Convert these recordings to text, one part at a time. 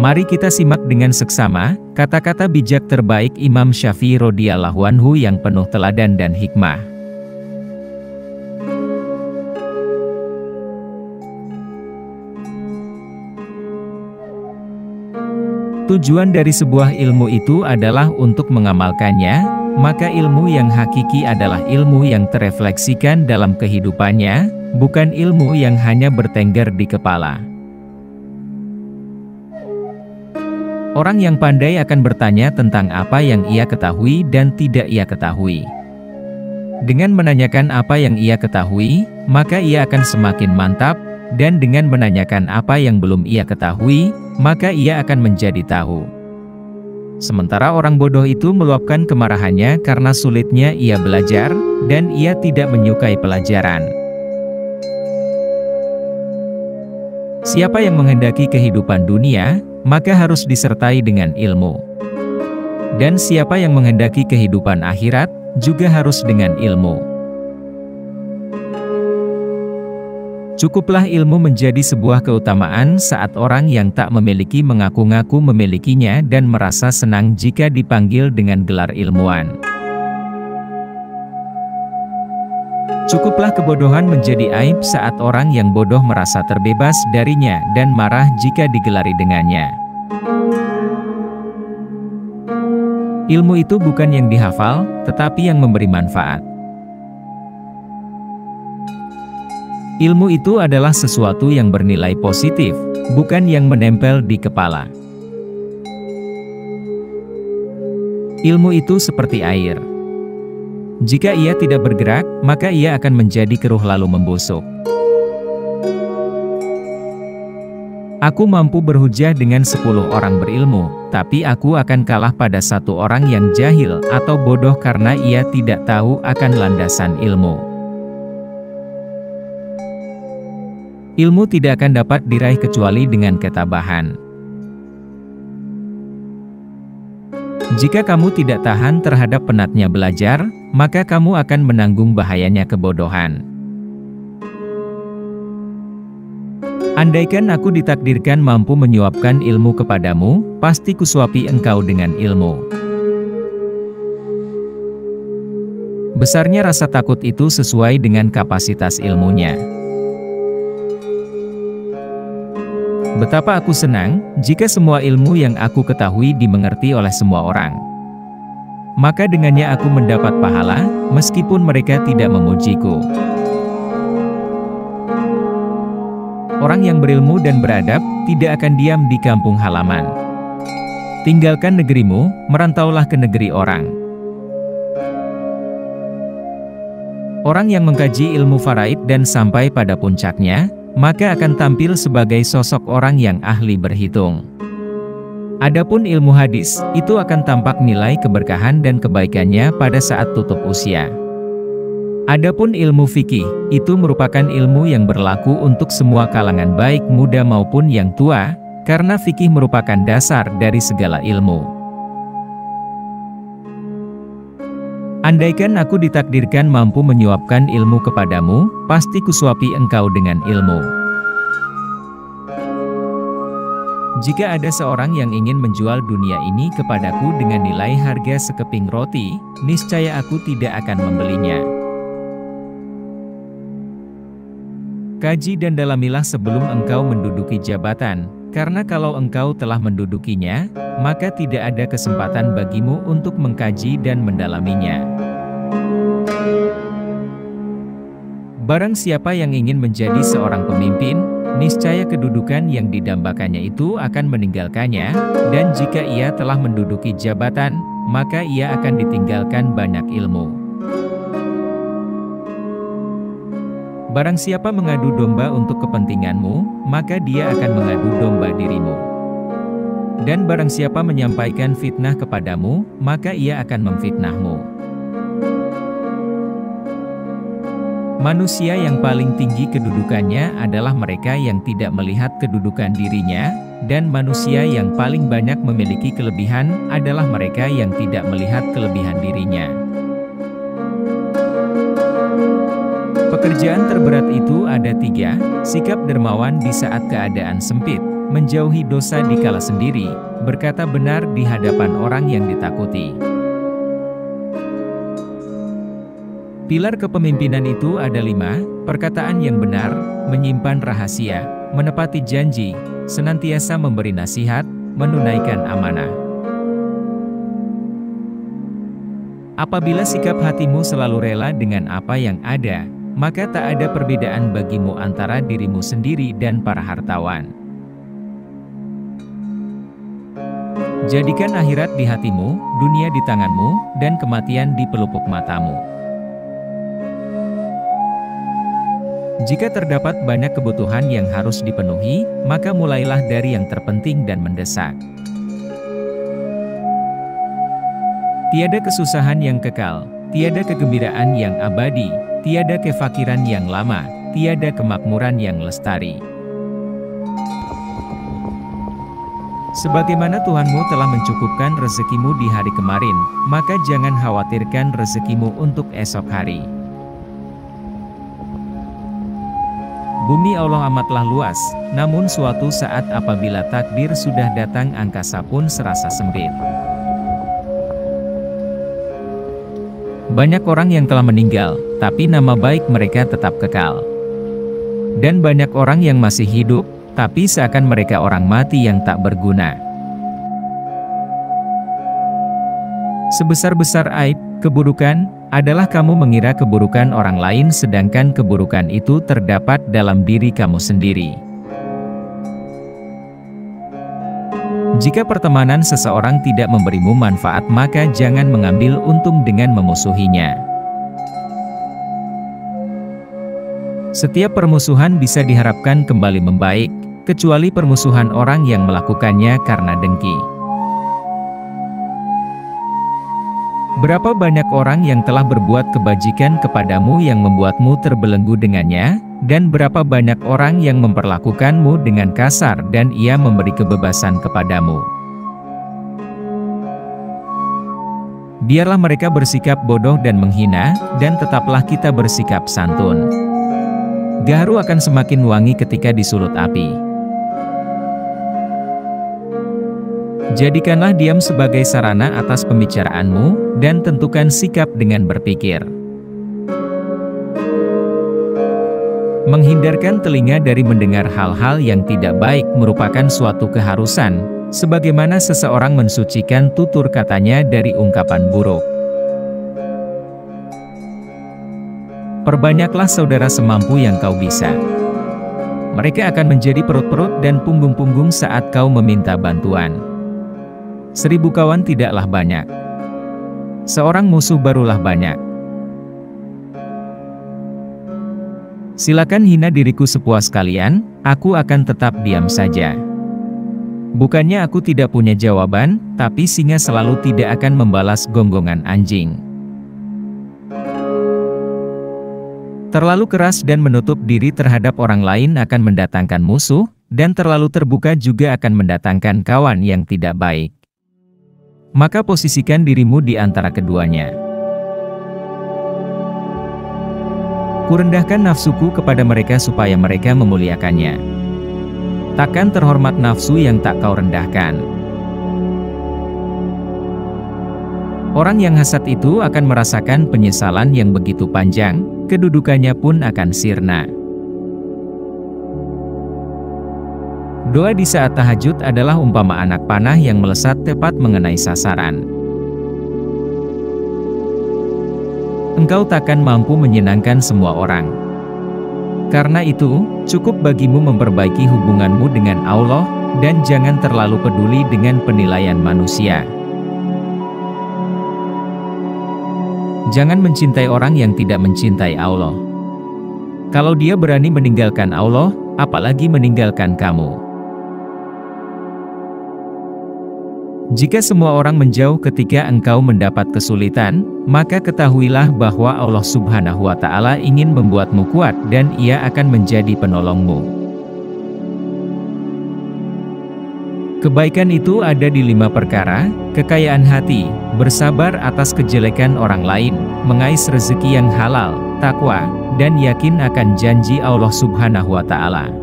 Mari kita simak dengan seksama, kata-kata bijak terbaik Imam Syafi'i radhiyallahu anhu yang penuh teladan dan hikmah. Tujuan dari sebuah ilmu itu adalah untuk mengamalkannya, maka ilmu yang hakiki adalah ilmu yang terefleksikan dalam kehidupannya, bukan ilmu yang hanya bertengger di kepala. Orang yang pandai akan bertanya tentang apa yang ia ketahui dan tidak ia ketahui. Dengan menanyakan apa yang ia ketahui, maka ia akan semakin mantap, dan dengan menanyakan apa yang belum ia ketahui, maka ia akan menjadi tahu. Sementara orang bodoh itu meluapkan kemarahannya karena sulitnya ia belajar, dan ia tidak menyukai pelajaran. Siapa yang menghendaki kehidupan dunia, maka harus disertai dengan ilmu. Dan siapa yang menghendaki kehidupan akhirat, juga harus dengan ilmu. Cukuplah ilmu menjadi sebuah keutamaan saat orang yang tak memiliki mengaku-ngaku memilikinya dan merasa senang jika dipanggil dengan gelar ilmuwan. Cukuplah kebodohan menjadi aib saat orang yang bodoh merasa terbebas darinya dan marah jika digelari dengannya. Ilmu itu bukan yang dihafal, tetapi yang memberi manfaat. Ilmu itu adalah sesuatu yang bernilai positif, bukan yang menempel di kepala. Ilmu itu seperti air. Jika ia tidak bergerak, maka ia akan menjadi keruh lalu membusuk. Aku mampu berhujah dengan 10 orang berilmu, tapi aku akan kalah pada satu orang yang jahil atau bodoh karena ia tidak tahu akan landasan ilmu. Ilmu tidak akan dapat diraih kecuali dengan ketabahan. Jika kamu tidak tahan terhadap penatnya belajar, maka kamu akan menanggung bahayanya kebodohan. Andaikan aku ditakdirkan mampu menyuapkan ilmu kepadamu, pasti kusuapi engkau dengan ilmu. Besarnya rasa takut itu sesuai dengan kapasitas ilmunya. Betapa aku senang, jika semua ilmu yang aku ketahui dimengerti oleh semua orang. Maka dengannya aku mendapat pahala, meskipun mereka tidak memujiku. Orang yang berilmu dan beradab, tidak akan diam di kampung halaman. Tinggalkan negerimu, merantaulah ke negeri orang. Orang yang mengkaji ilmu faraid dan sampai pada puncaknya, maka akan tampil sebagai sosok orang yang ahli berhitung. Adapun ilmu hadis, itu akan tampak nilai keberkahan dan kebaikannya pada saat tutup usia. Adapun ilmu fikih, itu merupakan ilmu yang berlaku untuk semua kalangan baik muda maupun yang tua, karena fikih merupakan dasar dari segala ilmu. Andaikan aku ditakdirkan mampu menyuapkan ilmu kepadamu, pasti kusuapi engkau dengan ilmu. Jika ada seorang yang ingin menjual dunia ini kepadaku dengan nilai harga sekeping roti, niscaya aku tidak akan membelinya. Kaji dan dalamilah sebelum engkau menduduki jabatan, karena kalau engkau telah mendudukinya, maka tidak ada kesempatan bagimu untuk mengkaji dan mendalaminya. Barang siapa yang ingin menjadi seorang pemimpin, niscaya kedudukan yang didambakannya itu akan meninggalkannya, dan jika ia telah menduduki jabatan, maka ia akan ditinggalkan banyak ilmu. Barang siapa mengadu domba untuk kepentinganmu, maka dia akan mengadu domba dirimu. Dan barang siapa menyampaikan fitnah kepadamu, maka ia akan memfitnahmu. Manusia yang paling tinggi kedudukannya adalah mereka yang tidak melihat kedudukan dirinya, dan manusia yang paling banyak memiliki kelebihan adalah mereka yang tidak melihat kelebihan dirinya. Pekerjaan terberat itu ada 3, sikap dermawan di saat keadaan sempit, menjauhi dosa dikala sendiri, berkata benar di hadapan orang yang ditakuti. Pilar kepemimpinan itu ada 5, perkataan yang benar, menyimpan rahasia, menepati janji, senantiasa memberi nasihat, menunaikan amanah. Apabila sikap hatimu selalu rela dengan apa yang ada, maka tak ada perbedaan bagimu antara dirimu sendiri dan para hartawan. Jadikan akhirat di hatimu, dunia di tanganmu, dan kematian di pelupuk matamu. Jika terdapat banyak kebutuhan yang harus dipenuhi, maka mulailah dari yang terpenting dan mendesak. Tiada kesusahan yang kekal, tiada kegembiraan yang abadi, tiada kefakiran yang lama, tiada kemakmuran yang lestari. Sebagaimana Tuhanmu telah mencukupkan rezekimu di hari kemarin, maka jangan khawatirkan rezekimu untuk esok hari. Bumi Allah amatlah luas, namun suatu saat apabila takdir sudah datang angkasa pun serasa sempit. Banyak orang yang telah meninggal, tapi nama baik mereka tetap kekal. Dan banyak orang yang masih hidup, tapi seakan mereka orang mati yang tak berguna. Sebesar-besar aib, keburukan, adalah kamu mengira keburukan orang lain sedangkan keburukan itu terdapat dalam diri kamu sendiri. Jika pertemanan seseorang tidak memberimu manfaat, maka jangan mengambil untung dengan memusuhinya. Setiap permusuhan bisa diharapkan kembali membaik, kecuali permusuhan orang yang melakukannya karena dengki. Berapa banyak orang yang telah berbuat kebajikan kepadamu yang membuatmu terbelenggu dengannya, dan berapa banyak orang yang memperlakukanmu dengan kasar dan ia memberi kebebasan kepadamu. Biarlah mereka bersikap bodoh dan menghina, dan tetaplah kita bersikap santun. Gaharu akan semakin wangi ketika disulut api. Jadikanlah diam sebagai sarana atas pembicaraanmu, dan tentukan sikap dengan berpikir. Menghindarkan telinga dari mendengar hal-hal yang tidak baik merupakan suatu keharusan, sebagaimana seseorang mensucikan tutur katanya dari ungkapan buruk. Perbanyaklah saudara semampu yang kau bisa. Mereka akan menjadi perut-perut dan punggung-punggung saat kau meminta bantuan. 1000 kawan tidaklah banyak. Seorang musuh barulah banyak. Silakan hina diriku sepuas kalian, aku akan tetap diam saja. Bukannya aku tidak punya jawaban, tapi singa selalu tidak akan membalas gonggongan anjing. Terlalu keras dan menutup diri terhadap orang lain akan mendatangkan musuh, dan terlalu terbuka juga akan mendatangkan kawan yang tidak baik. Maka posisikan dirimu di antara keduanya. Kurendahkan nafsuku kepada mereka supaya mereka memuliakannya. Takkan terhormat nafsu yang tak kau rendahkan. Orang yang hasad itu akan merasakan penyesalan yang begitu panjang, kedudukannya pun akan sirna. Doa di saat tahajud adalah umpama anak panah yang melesat tepat mengenai sasaran. Engkau takkan mampu menyenangkan semua orang. Karena itu, cukup bagimu memperbaiki hubunganmu dengan Allah, dan jangan terlalu peduli dengan penilaian manusia. Jangan mencintai orang yang tidak mencintai Allah. Kalau dia berani meninggalkan Allah, apalagi meninggalkan kamu. Jika semua orang menjauh ketika engkau mendapat kesulitan, maka ketahuilah bahwa Allah Subhanahu wa Ta'ala ingin membuatmu kuat dan Ia akan menjadi penolongmu. Kebaikan itu ada di 5 perkara: kekayaan hati, bersabar atas kejelekan orang lain, mengais rezeki yang halal, takwa, dan yakin akan janji Allah Subhanahu wa Ta'ala.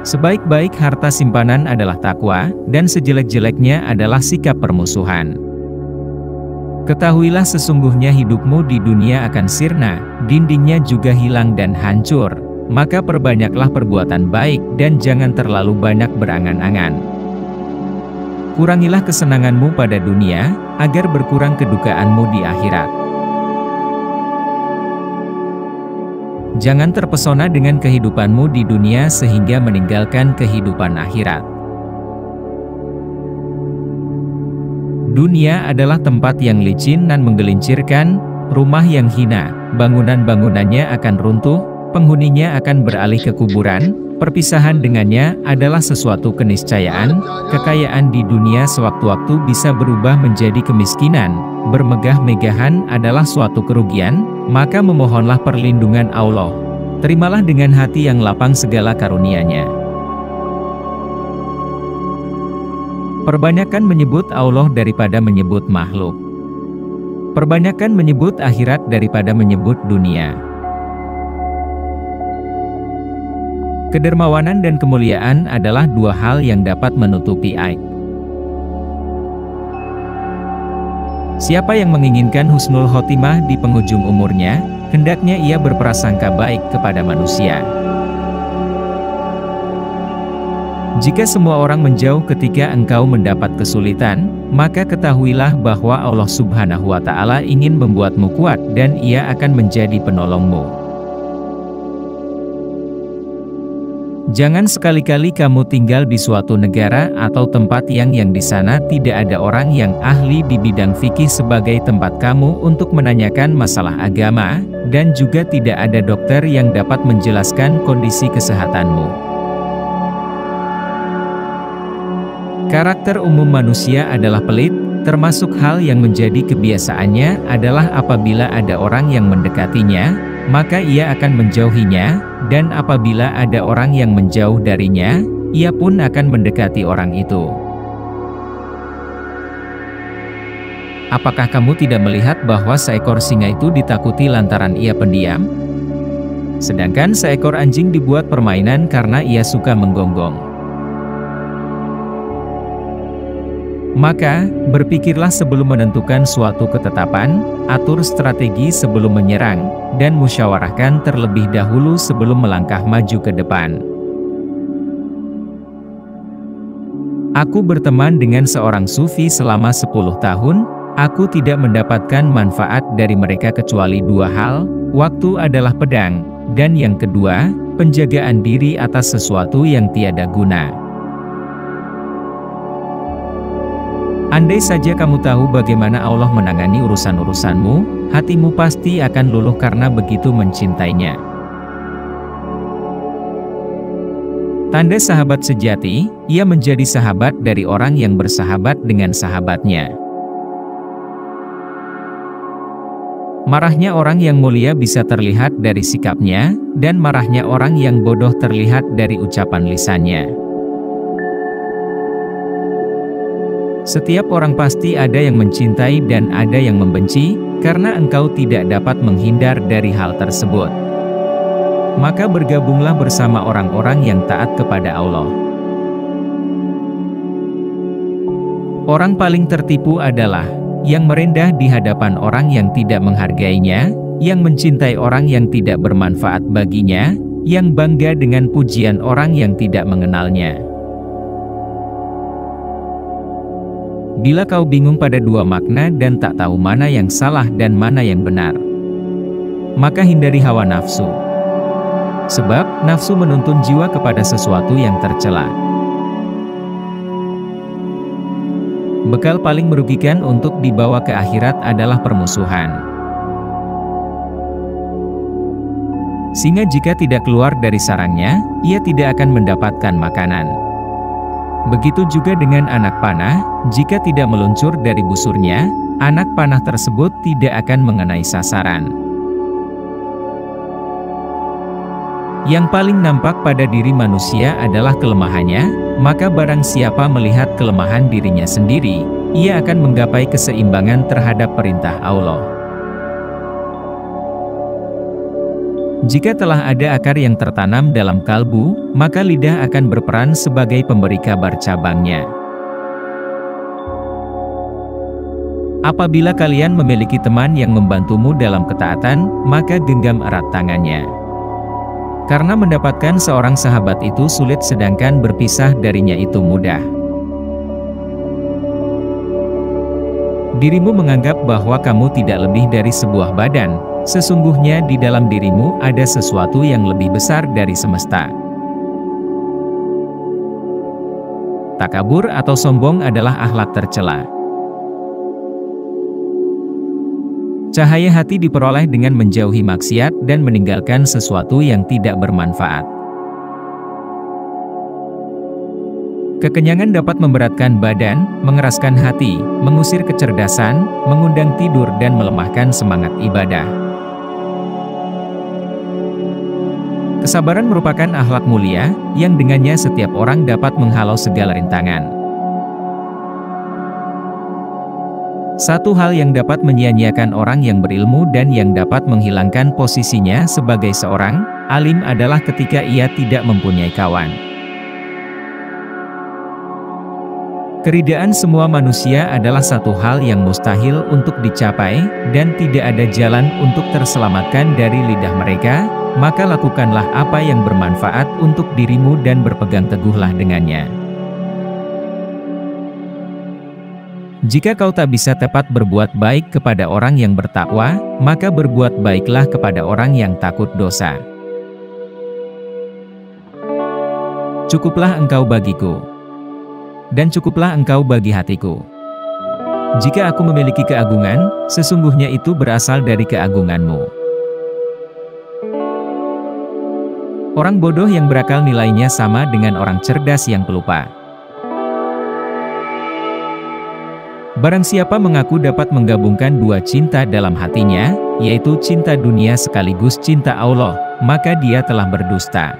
Sebaik-baik harta simpanan adalah takwa, dan sejelek-jeleknya adalah sikap permusuhan. Ketahuilah sesungguhnya hidupmu di dunia akan sirna, dindingnya juga hilang dan hancur, maka perbanyaklah perbuatan baik dan jangan terlalu banyak berangan-angan. Kurangilah kesenanganmu pada dunia, agar berkurang kedukaanmu di akhirat. Jangan terpesona dengan kehidupanmu di dunia sehingga meninggalkan kehidupan akhirat. Dunia adalah tempat yang licin dan menggelincirkan, rumah yang hina, bangunan-bangunannya akan runtuh, penghuninya akan beralih ke kuburan, perpisahan dengannya adalah sesuatu keniscayaan, kekayaan di dunia sewaktu-waktu bisa berubah menjadi kemiskinan, bermegah-megahan adalah suatu kerugian, maka memohonlah perlindungan Allah. Terimalah dengan hati yang lapang segala karunia-Nya. Perbanyakan menyebut Allah daripada menyebut makhluk. Perbanyakan menyebut akhirat daripada menyebut dunia. Kedermawanan dan kemuliaan adalah dua hal yang dapat menutupi aib. Siapa yang menginginkan husnul khotimah di penghujung umurnya, hendaknya ia berprasangka baik kepada manusia. Jika semua orang menjauh ketika engkau mendapat kesulitan, maka ketahuilah bahwa Allah Subhanahu wa Ta'ala ingin membuatmu kuat dan Ia akan menjadi penolongmu. Jangan sekali-kali kamu tinggal di suatu negara atau tempat yang di sana tidak ada orang yang ahli di bidang fikih sebagai tempat kamu untuk menanyakan masalah agama, dan juga tidak ada dokter yang dapat menjelaskan kondisi kesehatanmu. Karakter umum manusia adalah pelit, termasuk hal yang menjadi kebiasaannya adalah apabila ada orang yang mendekatinya, maka ia akan menjauhinya, dan apabila ada orang yang menjauh darinya, ia pun akan mendekati orang itu. Apakah kamu tidak melihat bahwa seekor singa itu ditakuti lantaran ia pendiam? Sedangkan seekor anjing dibuat permainan karena ia suka menggonggong. Maka, berpikirlah sebelum menentukan suatu ketetapan, atur strategi sebelum menyerang, dan musyawarahkan terlebih dahulu sebelum melangkah maju ke depan. Aku berteman dengan seorang sufi selama 10 tahun, aku tidak mendapatkan manfaat dari mereka kecuali dua hal, waktu adalah pedang, dan yang kedua, penjagaan diri atas sesuatu yang tiada guna. Andai saja kamu tahu bagaimana Allah menangani urusan-urusanmu, hatimu pasti akan luluh karena begitu mencintainya. Tanda sahabat sejati, ia menjadi sahabat dari orang yang bersahabat dengan sahabatnya. Marahnya orang yang mulia bisa terlihat dari sikapnya, dan marahnya orang yang bodoh terlihat dari ucapan lisannya. Setiap orang pasti ada yang mencintai dan ada yang membenci, karena engkau tidak dapat menghindar dari hal tersebut. Maka bergabunglah bersama orang-orang yang taat kepada Allah. Orang paling tertipu adalah yang merendah di hadapan orang yang tidak menghargainya, yang mencintai orang yang tidak bermanfaat baginya, yang bangga dengan pujian orang yang tidak mengenalnya. Bila kau bingung pada dua makna dan tak tahu mana yang salah dan mana yang benar, maka hindari hawa nafsu. Sebab, nafsu menuntun jiwa kepada sesuatu yang tercela. Bekal paling merugikan untuk dibawa ke akhirat adalah permusuhan. Singa jika tidak keluar dari sarangnya, ia tidak akan mendapatkan makanan. Begitu juga dengan anak panah, jika tidak meluncur dari busurnya, anak panah tersebut tidak akan mengenai sasaran. Yang paling nampak pada diri manusia adalah kelemahannya, maka barang siapa melihat kelemahan dirinya sendiri, ia akan menggapai keseimbangan terhadap perintah Allah. Jika telah ada akar yang tertanam dalam kalbu, maka lidah akan berperan sebagai pemberi kabar cabangnya. Apabila kalian memiliki teman yang membantumu dalam ketaatan, maka genggam erat tangannya. Karena mendapatkan seorang sahabat itu sulit sedangkan berpisah darinya itu mudah. Dirimu menganggap bahwa kamu tidak lebih dari sebuah badan. Sesungguhnya di dalam dirimu ada sesuatu yang lebih besar dari semesta. Takabur atau sombong adalah akhlak tercela. Cahaya hati diperoleh dengan menjauhi maksiat dan meninggalkan sesuatu yang tidak bermanfaat. Kekenyangan dapat memberatkan badan, mengeraskan hati, mengusir kecerdasan, mengundang tidur dan melemahkan semangat ibadah. Kesabaran merupakan akhlak mulia, yang dengannya setiap orang dapat menghalau segala rintangan. Satu hal yang dapat menyia-nyiakan orang yang berilmu dan yang dapat menghilangkan posisinya sebagai seorang alim adalah ketika ia tidak mempunyai kawan. Keridaan semua manusia adalah satu hal yang mustahil untuk dicapai, dan tidak ada jalan untuk terselamatkan dari lidah mereka, maka lakukanlah apa yang bermanfaat untuk dirimu dan berpegang teguhlah dengannya. Jika kau tak bisa tepat berbuat baik kepada orang yang bertakwa, maka berbuat baiklah kepada orang yang takut dosa. Cukuplah engkau bagiku, dan cukuplah engkau bagi hatiku. Jika aku memiliki keagungan, sesungguhnya itu berasal dari keagunganmu. Orang bodoh yang berakal nilainya sama dengan orang cerdas yang pelupa. Barang siapa mengaku dapat menggabungkan dua cinta dalam hatinya, yaitu cinta dunia sekaligus cinta Allah, maka dia telah berdusta.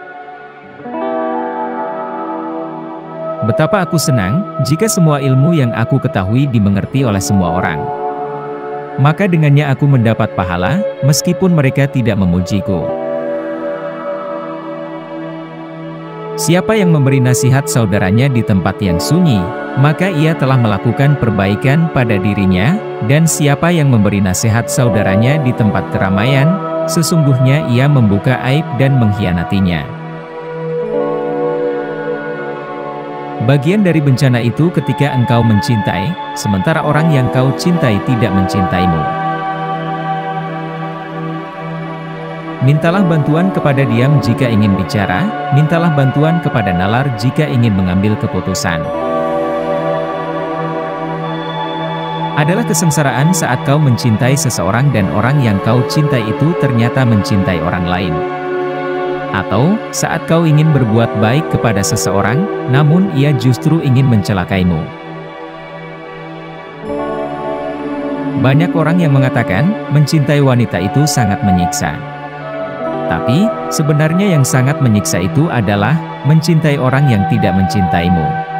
Betapa aku senang, jika semua ilmu yang aku ketahui dimengerti oleh semua orang. Maka dengannya aku mendapat pahala, meskipun mereka tidak memujiku. Siapa yang memberi nasihat saudaranya di tempat yang sunyi, maka ia telah melakukan perbaikan pada dirinya, dan siapa yang memberi nasihat saudaranya di tempat keramaian, sesungguhnya ia membuka aib dan mengkhianatinya. Bagian dari bencana itu ketika engkau mencintai, sementara orang yang kau cintai tidak mencintaimu. Mintalah bantuan kepada diam jika ingin bicara, mintalah bantuan kepada nalar jika ingin mengambil keputusan. Adalah kesengsaraan saat kau mencintai seseorang dan orang yang kau cintai itu ternyata mencintai orang lain. Atau, saat kau ingin berbuat baik kepada seseorang, namun ia justru ingin mencelakaimu. Banyak orang yang mengatakan, mencintai wanita itu sangat menyiksa. Tapi, sebenarnya yang sangat menyiksa itu adalah mencintai orang yang tidak mencintaimu.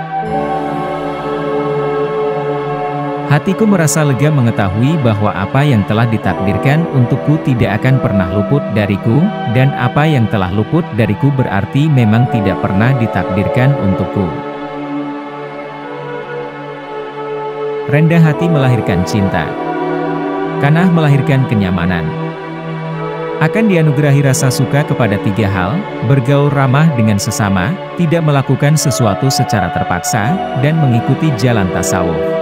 Hatiku merasa lega mengetahui bahwa apa yang telah ditakdirkan untukku tidak akan pernah luput dariku, dan apa yang telah luput dariku berarti memang tidak pernah ditakdirkan untukku. Rendah hati melahirkan cinta. Kanah melahirkan kenyamanan. Akan dianugerahi rasa suka kepada tiga hal: bergaul ramah dengan sesama, tidak melakukan sesuatu secara terpaksa, dan mengikuti jalan tasawuf.